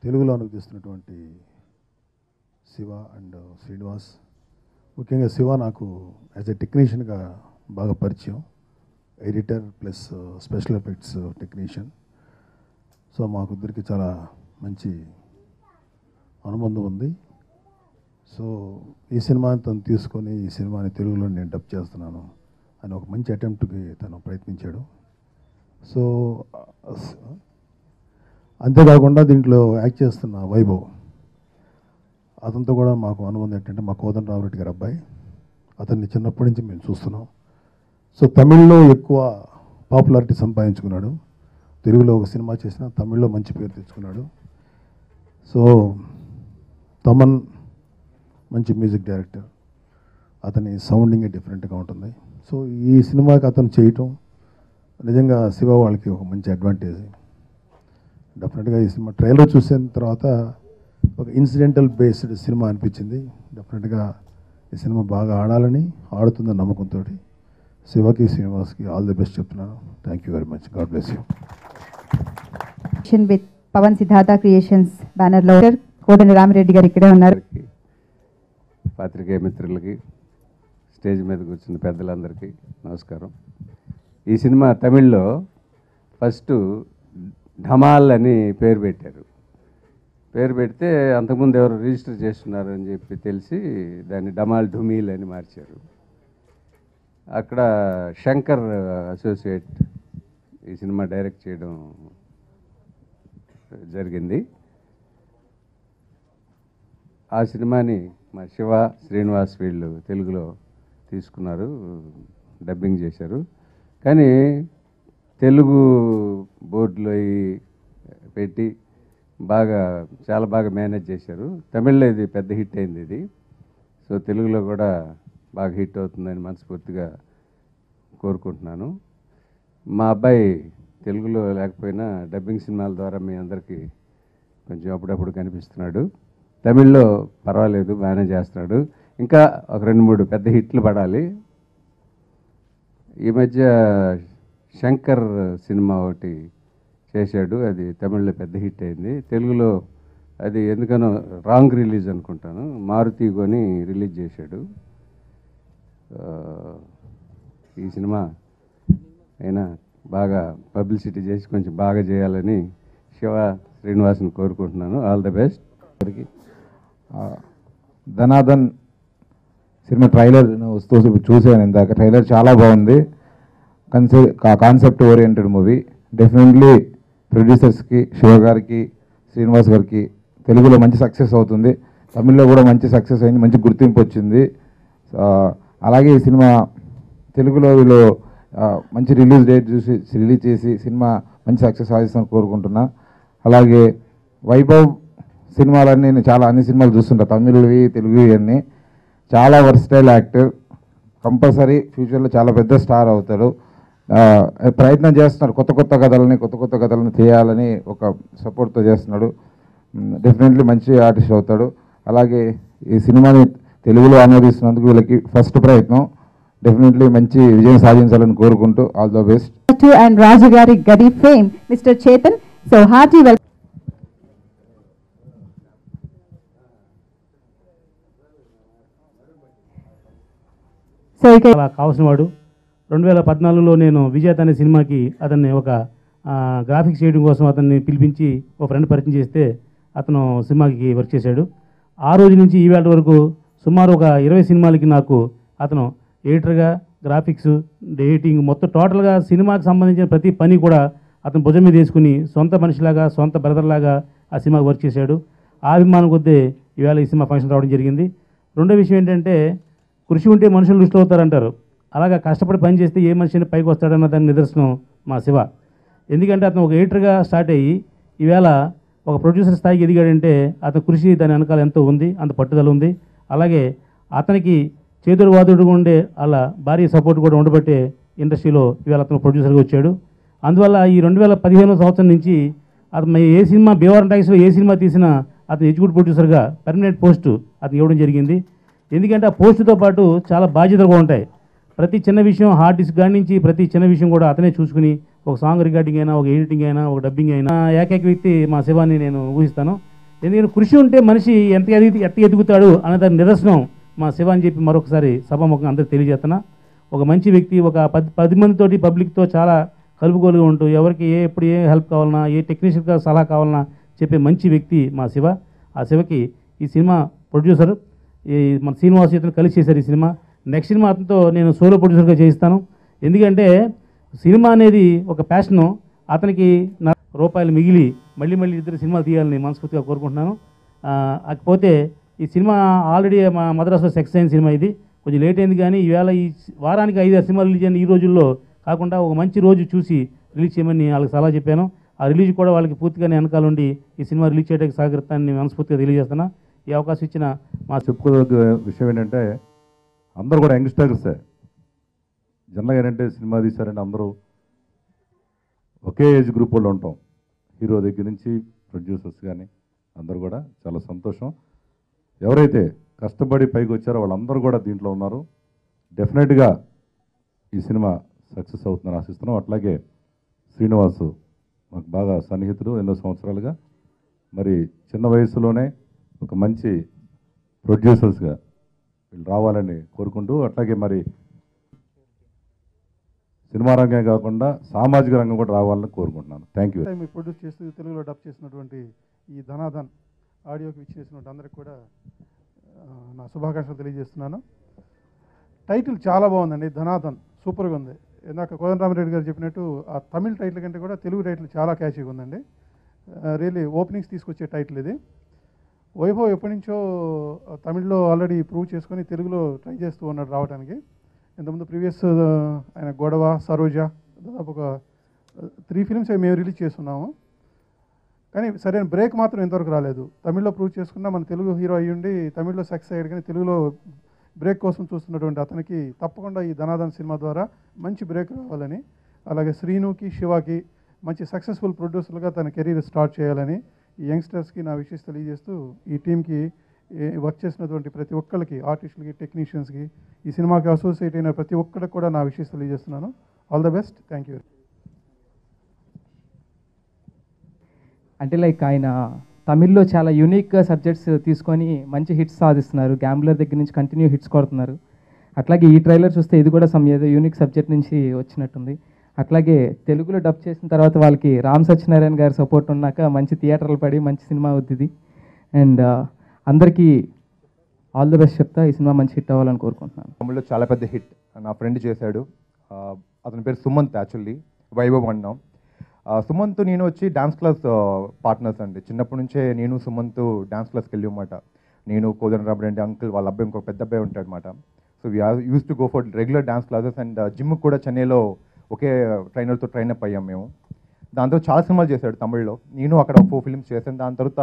తెలుగులో అనువదిస్తున్నటువంటి శివ అండ్ శ్రీనివాస్, ముఖ్యంగా శివ నాకు యాజ్ ఎ టెక్నీషియన్గా బాగా పరిచయం, editor plus special effects technician. So మాకు ఇద్దరికి చాలా మంచి అనుబంధం ఉంది. సో ఈ సినిమాని తను తీసుకొని ఈ సినిమాని తెలుగులో నేను డబ్ చేస్తున్నాను అని ఒక మంచి అటెంప్ట్కి తను ప్రయత్నించాడు. సో అంతేకాకుండా దీంట్లో యాక్ట్ చేస్తున్న వైభవ్, అతనితో కూడా మాకు అనుబంధం ఏంటంటే మా కోదండరామరెడ్డి గారి అబ్బాయి. అతన్ని చిన్నప్పటి నుంచి మేము చూస్తున్నాం. సో తమిళ్లో ఎక్కువ పాపులారిటీ సంపాదించుకున్నాడు, తెలుగులో ఒక సినిమా చేసిన తమిళ్లో మంచి పేరు తెచ్చుకున్నాడు. సో తమన్ మంచి మ్యూజిక్ డైరెక్టర్, అతని సౌండింగ్ డిఫరెంట్గా ఉంటుంది. సో ఈ సినిమాకి అతను చేయటం నిజంగా శివ వాళ్ళకి ఒక మంచి అడ్వాంటేజ్. డెఫినెట్గా ఈ సినిమా ట్రైలర్ చూసిన తర్వాత ఒక ఇన్సిడెంటల్ బేస్డ్ సినిమా అనిపించింది. డెఫినెట్గా ఈ సినిమా బాగా ఆడాలని, ఆడుతుందని నమ్మకంతో శివకి శ్రీనివాస్కి ఆల్ ది బెస్ట్ చెప్తున్నాను. Thank you very much. God bless you. With Pavan Siddhartha creations బ్యానర్లో కోదండరామరెడ్డి గారు ఇక్కడే ఉన్నారు. పాత్రికేయ మిత్రులకి, స్టేజ్ మీద కూర్చున్న పెద్దలందరికీ నమస్కారం. ఈ సినిమా తమిళ్లో ఫస్ట్ ఢమాల్ అని పేరు పెట్టారు. పేరు పెడితే అంతకుముందు ఎవరు రిజిస్టర్ చేస్తున్నారు అని చెప్పి తెలిసి దాన్ని డమాల్ ఢుమీల్ అని మార్చారు. అక్కడ శంకర్ అసోసియేట్ ఈ సినిమా డైరెక్ట్ చేయడం జరిగింది. ఆ సినిమాని మా శివ, శ్రీనివాస్ వీళ్ళు తెలుగులో తీసుకున్నారు, డబ్బింగ్ చేశారు. కానీ తెలుగు బోర్డులో పెట్టి చాలా బాగా మేనేజ్ చేశారు. తమిళ్లో ఇది పెద్ద హిట్ అయింది ఇది. సో తెలుగులో కూడా బాగా హిట్ అవుతుందని మనస్ఫూర్తిగా కోరుకుంటున్నాను. మా అబ్బాయి తెలుగులో లేకపోయినా డబ్బింగ్ సినిమాల ద్వారా మీ అందరికీ కొంచెం అప్పుడప్పుడు కనిపిస్తున్నాడు. తమిళ్లో పర్వాలేదు, బాగానే చేస్తున్నాడు. ఇంకా ఒక 2-3 పెద్ద హిట్లు పడాలి. ఈ మధ్య శంకర్ సినిమా ఒకటి చేశాడు, అది తమిళ్లో పెద్ద హిట్ అయింది. తెలుగులో అది ఎందుకనో రాంగ్ రిలీజ్ అనుకుంటాను, మారుతి కొని రిలీజ్ చేశాడు. ఈ సినిమా అయినా బాగా పబ్లిసిటీ చేసి కొంచెం బాగా చేయాలని శివ, శ్రీనివాస్ని కోరుకుంటున్నాను. All the best. Dhanadhan cinema trailer వస్తూ చూసాను ఇందాక. ట్రైలర్ చాలా బాగుంది. Concept oriented movie. డెఫినెట్లీ ప్రొడ్యూసర్స్కి, శివ గారికి, శ్రీనివాస్ గారికి తెలుగులో మంచి సక్సెస్ అవుతుంది. తమిళ్లో కూడా మంచి సక్సెస్ అయింది, మంచి గుర్తింపు వచ్చింది. అలాగే ఈ సినిమా తెలుగులో వీళ్ళు మంచి రిలీజ్ డేట్ చూసి రిలీజ్ చేసి సినిమా మంచి సక్సెస్ సాధిస్తామని కోరుకుంటున్నా. అలాగే వైభవ్ సినిమాలన్నీ నేను అన్ని సినిమాలు చూస్తుంటా, తమిళ్వి, తెలుగువి అన్నీ. చాలా వర్స్టైల్ యాక్టర్, కంపల్సరీ ఫ్యూచర్లో చాలా పెద్ద స్టార్ అవుతాడు. ప్రయత్నం చేస్తున్నాడు, కొత్త కొత్త కథలని చేయాలని ఒక సపోర్ట్తో చేస్తున్నాడు. డెఫినెట్లీ మంచి ఆర్టిస్ట్ అవుతాడు. అలాగే ఈ సినిమాని తెలుగులో అనువదిస్తున్నందుకు వీళ్ళకి ఫస్ట్ ప్రయత్నం. డెఫినెట్లీ మంచి విజయం సాధించాలని కోరుకుంటూ ఆల్ ద బెస్ట్. అండ్ రాజు గారి గది fame mister Chetan. So hearty welcome. అలా కావాల్సిన వాడు. 2014లో నేను విజేత అనే సినిమాకి అతన్ని ఒక గ్రాఫిక్స్ చేయడం కోసం అతన్ని పిలిపించి ఒక ఫ్రెండ్ పరిచయం చేస్తే అతను సినిమాకి వర్క్ చేశాడు. ఆ రోజు నుంచి ఈ వేళ వరకు సుమారు ఒక 20 సినిమాలకి నాకు అతను ఎడిటర్గా, గ్రాఫిక్స్, ఎడిటింగ్ మొత్తం టోటల్గా సినిమాకి సంబంధించిన ప్రతి పని కూడా అతను భుజం మీద వేసుకుని సొంత మనిషిలాగా, సొంత బ్రదర్లాగా ఆ సినిమాకి వర్క్ చేశాడు. ఆ అభిమానం కొద్దీ ఈవేళ ఈ సినిమా ఫంక్షన్ రావడం జరిగింది. రెండో విషయం ఏంటంటే, కృషి ఉంటే మనుషులు రుష్టి అవుతారంటారు. అలాగా కష్టపడి పని చేస్తే ఏ మనిషిని పైకి వస్తాడన్న దాని నిదర్శనం మా శివ. ఎందుకంటే అతను ఒక ఎడిటర్గా స్టార్ట్ అయ్యి ఈవేళ ఒక ప్రొడ్యూసర్ స్థాయికి ఎదిగాడంటే అతని కృషి దాని వెనకాల ఎంతో ఉంది, అంత పట్టుదల ఉంది. అలాగే అతనికి చేదుడు వాదుడుగా ఉండే అలా భారీ సపోర్ట్ కూడా ఉండబట్టే ఇండస్ట్రీలో ఈవేళ అతను ప్రొడ్యూసర్గా వచ్చాడు. అందువల్ల ఈ 2015 సంవత్సరం నుంచి అతను ఏ సినిమా భీమవరం టైమ్స్లో ఏ సినిమా తీసినా అతను ఎగ్జిక్యూటివ్ ప్రొడ్యూసర్గా పర్మనెంట్ పోస్టు అతను ఇవ్వడం జరిగింది. ఎందుకంటే ఆ పోస్టుతో పాటు చాలా బాధ్యతలు కూడా ఉంటాయి. ప్రతి చిన్న విషయం, హార్డ్ డిస్క్ కాడి నుంచి ప్రతి చిన్న విషయం కూడా అతనే చూసుకుని, ఒక సాంగ్ రికార్డింగ్ అయినా, ఒక ఎడిటింగ్ అయినా, ఒక డబ్బింగ్ అయినా ఏకైక వ్యక్తి మా శివాన్ని నేను ఊహిస్తాను. ఎందుకంటే కృషి ఉంటే మనిషి ఎంత ఎదుగుతాడు అనే దాని నిదర్శనం మా శివ అని చెప్పి మరొకసారి సభాముఖంగా అందరికీ తెలియజేస్తున్నా. ఒక మంచి వ్యక్తి, ఒక 10 మందితోటి పబ్లిక్తో చాలా కలుపుకోలుగా ఉంటూ ఎవరికి ఎప్పుడు ఏ హెల్ప్ కావాలన్నా, ఏ టెక్నీషియన్గా సలహా కావాలన్నా చెప్పే మంచి వ్యక్తి మా శివ. ఆ శివకి ఈ సినిమా ప్రొడ్యూసర్ మన శ్రీనివాస్ ఇతను కలిసి చేశారు ఈ సినిమా. నెక్స్ట్ సినిమా అతనితో నేను సోలో ప్రొడ్యూసర్గా చేయిస్తాను. ఎందుకంటే సినిమా అనేది ఒక ప్యాషను. అతనికి రూపాయలు మిగిలి మళ్ళీ ఇద్దరు సినిమాలు తీయాలని మనస్ఫూర్తిగా కోరుకుంటున్నాను. కాకపోతే ఈ సినిమా ఆల్రెడీ మా మద్రాసులో సక్సెస్ అయిన సినిమా. ఇది కొంచెం లేట్ అయింది, కానీ ఈవేళ ఈ వారానికి 5-6 సినిమాలు రిలీజ్ అయిన ఈ రోజుల్లో కాకుండా ఒక మంచి రోజు చూసి రిలీజ్ చేయమని వాళ్ళకి సలహా చెప్పాను. ఆ రిలీజ్ కూడా వాళ్ళకి పూర్తిగానే వెనకాల ఉండి ఈ సినిమా రిలీజ్ చేయడానికి సహకరిస్తానని మనస్ఫూర్తిగా తెలియజేస్తున్నా. ఈ అవకాశం ఇచ్చిన మా చెప్పుకోదగ్గ విషయం ఏంటంటే అందరూ కూడా యంగ్స్టర్సే. జనరల్గా ఏంటంటే సినిమా తీశారంటే అందరూ ఒకే ఏజ్ గ్రూప్ వాళ్ళు ఉంటాం. హీరో దగ్గర నుంచి ప్రొడ్యూసర్స్ కానీ అందరూ కూడా చాలా సంతోషం. ఎవరైతే కష్టపడి పైకి వచ్చారో వాళ్ళందరూ కూడా దీంట్లో ఉన్నారు. డెఫినెట్గా ఈ సినిమా సక్సెస్ అవుతుందని ఆశిస్తున్నాం. అట్లాగే శ్రీనివాసు మాకు బాగా సన్నిహితుడు, ఎన్నో సంవత్సరాలుగా. మరి చిన్న వయసులోనే ఒక మంచి ప్రొడ్యూసర్స్గా వీళ్ళు రావాలని కోరుకుంటూ, అట్లాగే మరి సినిమా రంగమే కాకుండా సామాజిక రంగం కూడా రావాలని కోరుకుంటున్నాను. Thank you. మీరు ప్రొడ్యూస్ చేస్తూ తెలుగులో డబ్ చేసినటువంటి ఈ ధనాధన్ ఆడియోకి ఇచ్చేసినటువంటి అందరికి కూడా నా శుభాకాంక్షలు తెలియజేస్తున్నాను. టైటిల్ చాలా బాగుందండి, ధనాధన్ సూపర్గా ఉంది. ఇందాక కోదండరామిరెడ్డి గారు చెప్పినట్టు ఆ తమిళ టైటిల్ కంటే కూడా తెలుగు టైటిల్ చాలా క్యాచీగా ఉందండి. రియల్లీ ఓపెనింగ్స్ తీసుకొచ్చే టైటిల్ ఇది. వైభవ్ ఎప్పటి నుంచో తమిళ్లో ఆల్రెడీ ప్రూవ్ చేసుకొని తెలుగులో ట్రై చేస్తూ ఉన్నాడు రావడానికి. ఇంతకుముందు ప్రీవియస్ ఆయన గొడవ, సరోజ, దాదాపు ఒక 3 ఫిల్మ్స్ మేము రిలీజ్ చేస్తున్నాము. కానీ సరైన బ్రేక్ మాత్రం ఇంతవరకు రాలేదు. తమిళ్లో ప్రూవ్ చేసుకున్నా మన తెలుగు హీరో అయ్యుండి తమిళ్లో సక్సెస్ అయ్యాడు, కానీ తెలుగులో బ్రేక్ కోసం చూస్తున్నటువంటి అతనికి తప్పకుండా ఈ ధనాధన్ సినిమా ద్వారా మంచి బ్రేక్ రావాలని, అలాగే శ్రీనుకి, శివాకి మంచి సక్సెస్ఫుల్ ప్రొడ్యూసర్లుగా తన కెరీర్ స్టార్ట్ చేయాలని ఈ యంగ్స్టర్స్కి నా విషయం తెలియజేస్తూ, ఈ టీంకి వర్క్ చేసినటువంటి ప్రతి ఒక్కరికి, ఆర్టిస్టులకి, టెక్నీషియన్స్కి, ఈ సినిమాకి అసోసియేట్ అయిన ప్రతి ఒక్కరికి కూడా నా విషయం తెలియజేస్తున్నాను. All the best. Thank you. అంటే లైక్ ఆయన తమిళ్లో చాలా యూనిక్గా సబ్జెక్ట్స్ తీసుకొని మంచి హిట్స్ సాధిస్తున్నారు. గ్యాంబ్లర్ దగ్గర నుంచి కంటిన్యూ హిట్స్ కొడుతున్నారు. అట్లాగే ఈ ట్రైలర్ చూస్తే ఇది కూడా ఏదో యూనిక్ సబ్జెక్ట్ నుంచి వచ్చినట్టుంది. అట్లాగే తెలుగులో డబ్ చేసిన తర్వాత వాళ్ళకి రామ్ సత్యనారాయణ గారి సపోర్ట్ ఉన్నాక మంచి థియేటర్లు పడి మంచి సినిమా అవుతుంది. అండ్ అందరికీ ఆల్ ది బెస్ట్ చెప్తా. ఈ సినిమా మంచి హిట్ అవ్వాలని కోరుకుంటున్నాను. తమిళ్లో చాలా పెద్ద హిట్ నా ఫ్రెండ్ చేశాడు. అతని పేరు సుమంత్. యాక్చువల్లీ వైభవ్ అన్నాం. సుమంత్ నేను వచ్చి డాన్స్ క్లాస్ పార్ట్నర్స్ అండి. చిన్నప్పటి నుంచే నేను సుమంత్ డాన్స్ క్లాస్కి వెళ్ళి అన్నమాట. నేను కోదండరామిరెడ్డి అంకుల్ వాళ్ళ అబ్బాయి ఇంకొక పెద్ద అబ్బాయి ఉంటాడు అనమాట. So we use to go for regular dance classes. And జిమ్కి కూడా చెన్నైలో ఒకే ట్రైనర్తో ట్రైన్ అప్ అయ్యాం మేము. దాంతో చాలా సినిమాలు చేశాడు తమిళ్లో. నేను అక్కడ 4 ఫిల్మ్స్ చేశాను. దాని తర్వాత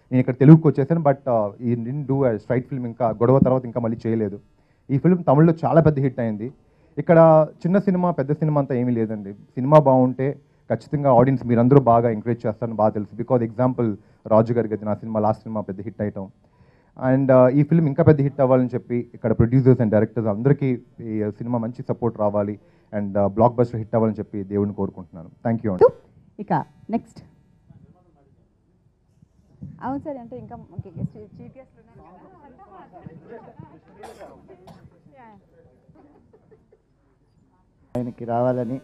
నేను ఇక్కడ తెలుగుకి వచ్చేసాను. బట్ ఈ డిడ్ంట్ డూ స్ట్రైట్ ఫిల్మ్. ఇంకా గొడవ తర్వాత ఇంకా మళ్ళీ చేయలేదు. ఈ ఫిల్మ్ తమిళ్లో చాలా పెద్ద హిట్ అయింది. ఇక్కడ చిన్న సినిమా పెద్ద సినిమా అంతా ఏమీ లేదండి. సినిమా బాగుంటే ఖచ్చితంగా ఆడియన్స్ మీరందరూ బాగా ఎంకరేజ్ చేస్తారని బాగా తెలుసు. బికాజ్ ఎగ్జాంపుల్ రాజు గారికి అది నా సినిమా లాస్ట్ సినిమా పెద్ద హిట్ అయ్యటం. అండ్ ఈ ఫిల్మ్ ఇంకా పెద్ద హిట్ అవ్వాలని చెప్పి ఇక్కడ ప్రొడ్యూసర్స్ అండ్ డైరెక్టర్స్ అందరికీ ఈ సినిమా మంచి సపోర్ట్ రావాలి అండ్ బ్లాక్ బస్టర్ హిట్ అవ్వాలని చెప్పి దేవుడిని కోరుకుంటున్నాను. థ్యాంక్ యూ అండి. ఇక నెక్స్ట్ అవును సార్, అంటే ఇంకా చీఫ్ గెస్ట్ ఆయనకి రావాలని,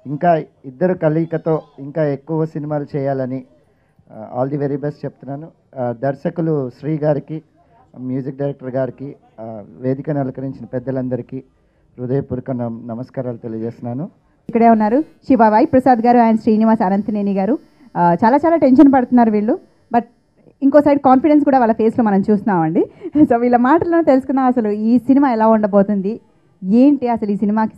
ఇంకా ఇద్దరు కలయికతో ఇంకా ఎక్కువ సినిమాలు చేయాలని ఆల్ ది వెరీ బెస్ట్ చెప్తున్నాను. దర్శకులు శ్రీ గారికి, మ్యూజిక్ డైరెక్టర్ గారికి, వేదికను అలంకరించిన పెద్దలందరికీ హృదయపూర్వక నమస్కారాలు తెలియజేస్తున్నాను. ఇక్కడే ఉన్నారు శివ వై ప్రసాద్ గారు అండ్ శ్రీనివాస్ అనంతనేని గారు. చాలా చాలా టెన్షన్ పడుతున్నారు వీళ్ళు. బట్ ఇంకో సైడ్ కాన్ఫిడెన్స్ కూడా వాళ్ళ ఫేస్లో మనం చూస్తున్నామండి. సో వీళ్ళ మాటల్లో తెలుసుకుందాం అసలు ఈ సినిమా ఎలా ఉండబోతుంది, ఏంటి అసలు ఈ సినిమాకి.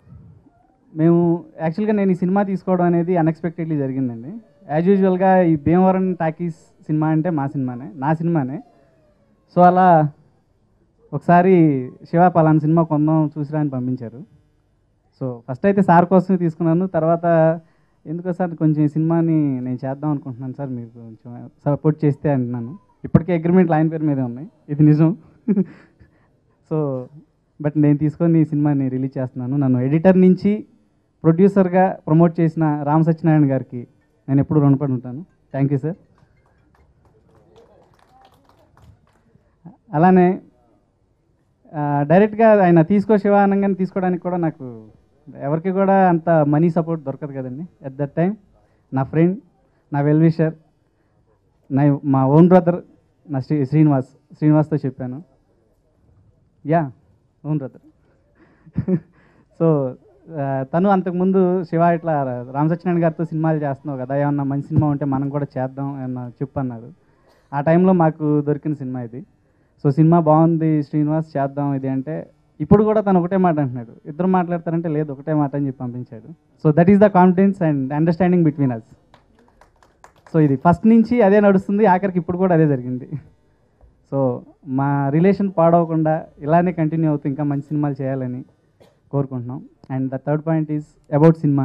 మేము యాక్చువల్గా నేను ఈ సినిమా తీసుకోవడం అనేది అన్ఎక్స్పెక్టెడ్లీ జరిగిందండి. యాజ్ యూజువల్గా ఈ భీమవరం టాకీస్ సినిమా అంటే మా సినిమానే, నా సినిమానే. సో అలా ఒకసారి శివ పలానా సినిమా కొందాం చూసిరా అని పంపించారు. సో ఫస్ట్ అయితే సార్ కోసం తీసుకున్నాను. తర్వాత ఎందుకో సార్ కొంచెం ఈ సినిమాని నేను చేద్దాం అనుకుంటున్నాను సార్, మీరు కొంచెం సపోర్ట్ చేస్తే అంటున్నాను. ఇప్పటికే అగ్రిమెంట్లు ఆయన పేరు మీదే ఉన్నాయి, ఇది నిజం. సో బట్ నేను తీసుకొని ఈ సినిమాని రిలీజ్ చేస్తున్నాను. నన్ను ఎడిటర్ నుంచి ప్రొడ్యూసర్గా ప్రమోట్ చేసిన రామ్ సత్యనారాయణ గారికి నేను ఎప్పుడు రుణపడి ఉంటాను. Thank you sir. అలానే డైరెక్ట్గా ఆయన తీసుకో శివ అనగానే తీసుకోవడానికి కూడా నాకు ఎవరికి కూడా అంత మనీ సపోర్ట్ దొరకదు కదండి. ఎట్ దట్ టైం నా ఫ్రెండ్, నా వెల్ విషర్, మా ఓన్ బ్రదర్ నా శ్రీనివాస్తో చెప్పాను. Yeah, own brother. సో తను అంతకుముందు శివ ఇట్లా రామ్ సత్యనారాయణ గారితో సినిమాలు చేస్తున్నావు కదా, ఏమన్నా మంచి సినిమా ఉంటే మనం కూడా చేద్దాం ఏమన్నా చెప్పన్నారు. ఆ టైంలో మాకు దొరికిన సినిమా ఇది. సో సినిమా బాగుంది శ్రీనివాస్, చేద్దాం ఇది అంటే ఇప్పుడు కూడా తను ఒకటే మాట అంటున్నాడు. ఇద్దరు మాట్లాడతారంటే లేదు, ఒకటే మాట అని చెప్పి పంపించాడు. So that is the confidence and understanding between us. So ఇది ఫస్ట్ నుంచి అదే నడుస్తుంది, ఆఖరికి ఇప్పుడు కూడా అదే జరిగింది. సో మా రిలేషన్ పాడవకుండా ఇలానే కంటిన్యూ అవుతూ ఇంకా మంచి సినిమాలు చేయాలని కోరుకుంటున్నాం. And the third point is about cinema.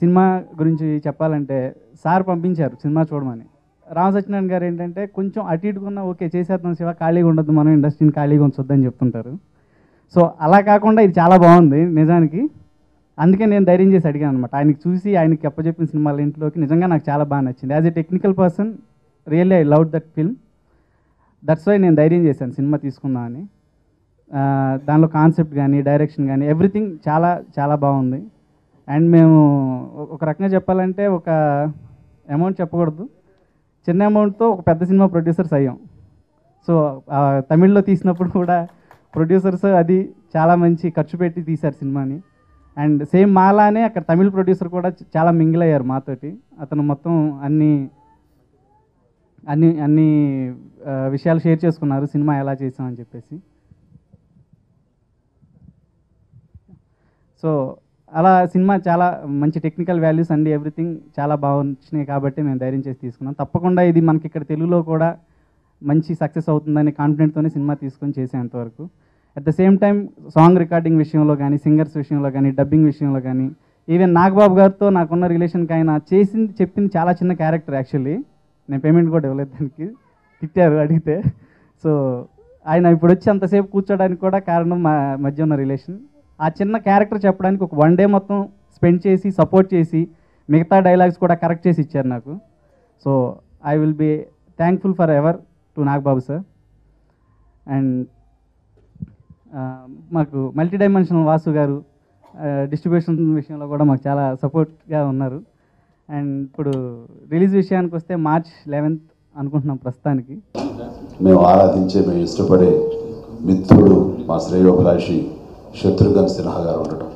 Cinema గురించి చెప్పాలంటే సార్ పంపించారు సినిమా చూడమని. రామ్ సత్యనారాయణ గారు ఏంటంటే కొంచెం అటు ఇటుకున్నా ఓకే చేసేద్దాం శివ, ఖాళీగా ఉండద్దు, మనం ఇండస్ట్రీని ఖాళీగా ఉంచొద్దని చెప్తుంటారు. సో అలా కాకుండా ఇది చాలా బాగుంది నిజానికి. అందుకే నేను ధైర్యం చేసి అడిగాను అనమాట. ఆయనకి చూసి ఆయనకి అప్పచెప్పిన సినిమాల ఇంట్లోకి నిజంగా నాకు చాలా బాగా నచ్చింది. As a technical person really I love that film. That's why నేను ధైర్యం చేశాను సినిమా తీసుకుందామని. దానిలో కాన్సెప్ట్ కానీ డైరెక్షన్ కానీ ఎవ్రీథింగ్ చాలా చాలా బాగుంది. అండ్ మేము ఒక రకంగా చెప్పాలంటే ఒక అమౌంట్ చెప్పకూడదు, చిన్న అమౌంట్తో ఒక పెద్ద సినిమా ప్రొడ్యూసర్స్ అయ్యాం. సో తమిళ్లో తీసినప్పుడు కూడా ప్రొడ్యూసర్స్ అది చాలా మంచి ఖర్చు పెట్టి తీశారు సినిమాని. అండ్ సేమ్ మాలానే అక్కడ తమిళ్ ప్రొడ్యూసర్ కూడా చాలా మింగిల్ అయ్యారు మాతోటి. అతను మొత్తం అన్ని అన్ని అన్ని విషయాలు షేర్ చేసుకున్నారు సినిమా ఎలా చేసామని చెప్పేసి. సో అలా సినిమా చాలా మంచి టెక్నికల్ వాల్యూస్ అండ్ ఎవ్రీథింగ్ చాలా బాగా వచ్చినాయి కాబట్టి మేము ధైర్యం చేసి తీసుకున్నాం. తప్పకుండా ఇది మనకి ఇక్కడ తెలుగులో కూడా మంచి సక్సెస్ అవుతుందని కాన్ఫిడెంట్తోనే సినిమా తీసుకొని చేసేంతవరకు. At the same time song recording విషయంలో కానీ, సింగర్స్ విషయంలో కానీ, డబ్బింగ్ విషయంలో కానీ, ఈవెన్ నాగబాబు గారితో నాకున్న రిలేషన్కి ఆయన చెప్పింది చాలా చిన్న క్యారెక్టర్. యాక్చువల్లీ నేను పేమెంట్ కూడా ఇవ్వలేదు దానికి, తిట్టారు అడిగితే. సో ఆయన ఇప్పుడు వచ్చి అంతసేపు కూర్చోడానికి కూడా కారణం మా మధ్య ఉన్న రిలేషన్. ఆ చిన్న క్యారెక్టర్ చెప్పడానికి ఒక 1 డే మొత్తం స్పెండ్ చేసి సపోర్ట్ చేసి మిగతా డైలాగ్స్ కూడా కరెక్ట్ చేసి ఇచ్చారు నాకు. So I will be thankful for ever to Nagababu sir. And మాకు మల్టీ డైమెన్షనల్ వాసు గారు డిస్ట్రిబ్యూషన్ విషయంలో కూడా మాకు చాలా సపోర్ట్గా ఉన్నారు. అండ్ ఇప్పుడు రిలీజ్ విషయానికి వస్తే March 11th అనుకుంటున్నాం ప్రస్తుతానికి. మేము ఆరాధించే, మేము ఇష్టపడే మిత్రుడు మా శ్రేయోభిలాషి శత్రుఘ్న సిన్హా గారు ఉండటం